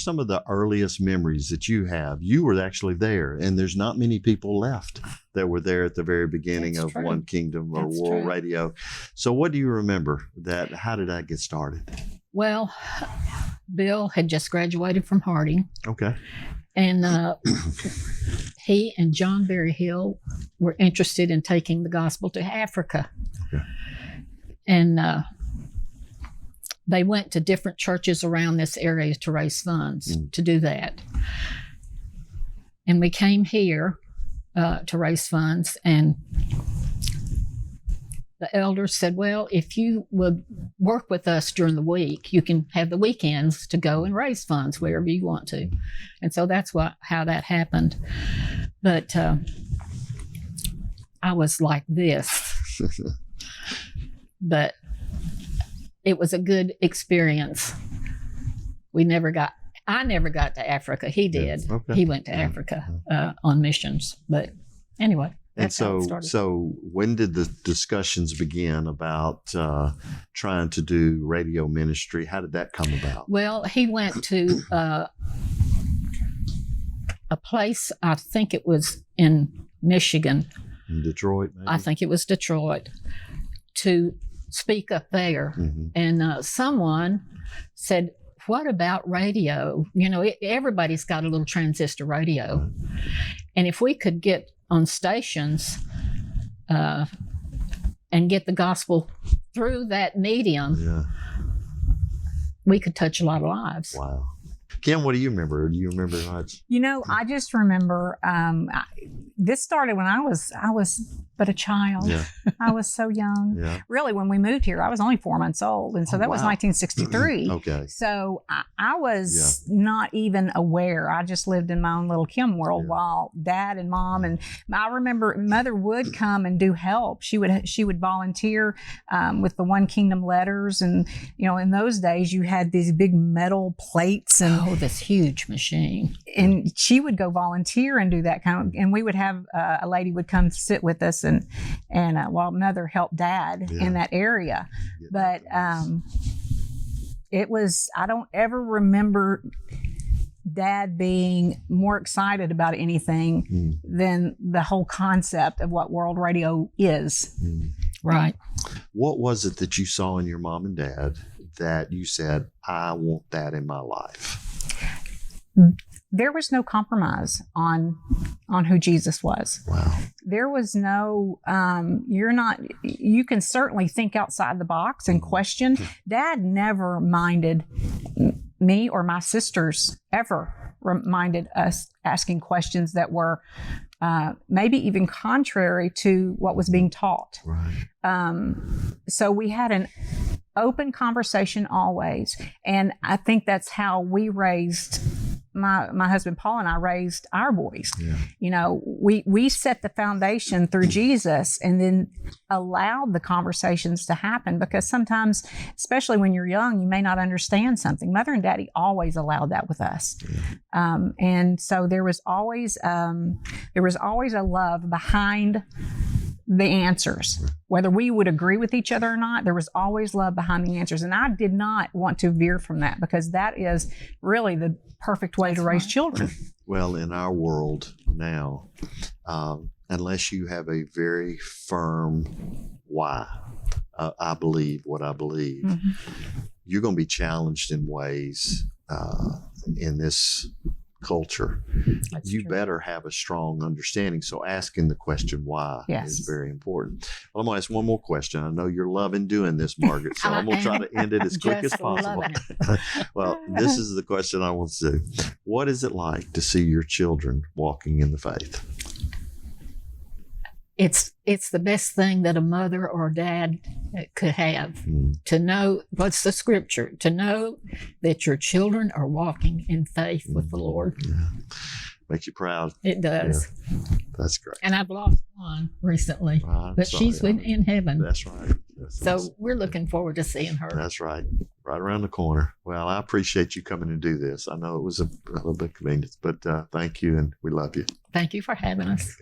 some of the earliest memories that you have? You were actually there, and there's not many people left that were there at the very beginning That's of true. One Kingdom or That's World true. Radio. So what do you remember? How did that get started? Well, Bill had just graduated from Harding, Okay. and he and John Berryhill were interested in taking the gospel to Africa. Okay. And they went to different churches around this area to raise funds to do that. And we came here to raise funds, and the elders said, well, if you would work with us during the week, you can have the weekends to go and raise funds wherever you want to. And so that's how that happened. But I was like this. But it was a good experience. I never got to Africa. He did. Yeah. Okay. He went to Africa on missions. But anyway. And That's how it started. so when did the discussions begin about trying to do radio ministry? How did that come about? Well, he went to a place, I think it was in Michigan. In Detroit, maybe? I think it was Detroit, to speak up there. Mm-hmm. And someone said, what about radio? You know, everybody's got a little transistor radio. Right. And if we could get on stations and get the gospel through that medium, we could touch a lot of lives. Wow. Kim, what do you remember? Do you remember much? You know, I just remember this started when I was but a child. Yeah. I was so young. Yeah. Really, when we moved here, I was only 4 months old. And so that was wow. 1963. Okay. So I was not even aware. I just lived in my own little Kim world while Dad and Mom, and I remember Mother would come and do help. She would volunteer with the One Kingdom letters. And, you know, in those days, you had these big metal plates and this huge machine. And she would go volunteer and do that kind of, and we would have a lady would come sit with us and while Mother helped Dad in that area. But it was, I don't ever remember Dad being more excited about anything than the whole concept of what world radio is. Right. What was it that you saw in your mom and dad that you said, I want that in my life? There was no compromise on who Jesus was. Wow. There was no, you can certainly think outside the box and question. Dad never minded me or my sisters ever reminded us asking questions that were maybe even contrary to what was being taught. Right. So we had an open conversation always. And I think that's how we raised my husband Paul and I raised our boys. Yeah. You know, we set the foundation through Jesus and then allowed the conversations to happen, because sometimes, especially when you're young, you may not understand something. Mother and Daddy always allowed that with us. Yeah. And so there was always a love behind the answers. Whether we would agree with each other or not, there was always love behind the answers. And I did not want to veer from that, because that is really the perfect way to raise children. Well, in our world now, unless you have a very firm why, I believe what I believe, you're going to be challenged in ways in this culture. That's you true. better have a strong understanding. So asking the question why is very important. Well, I'm going to ask one more question. I know you're loving doing this, Margaret, so I'm going to try to end it as quick as possible. Well, this is the question I want to do. What is it like to see your children walking in the faith? It's the best thing that a mother or a dad could have, to know what's the scripture, to know that your children are walking in faith with the Lord. Yeah. Makes you proud. It does. Yeah. That's great. And I've lost one recently, but she's in heaven. That's right. So we're looking forward to seeing her. That's right. Right around the corner. Well, I appreciate you coming to do this. I know it was a little bit inconvenience, but thank you, and we love you. Thank you for having us.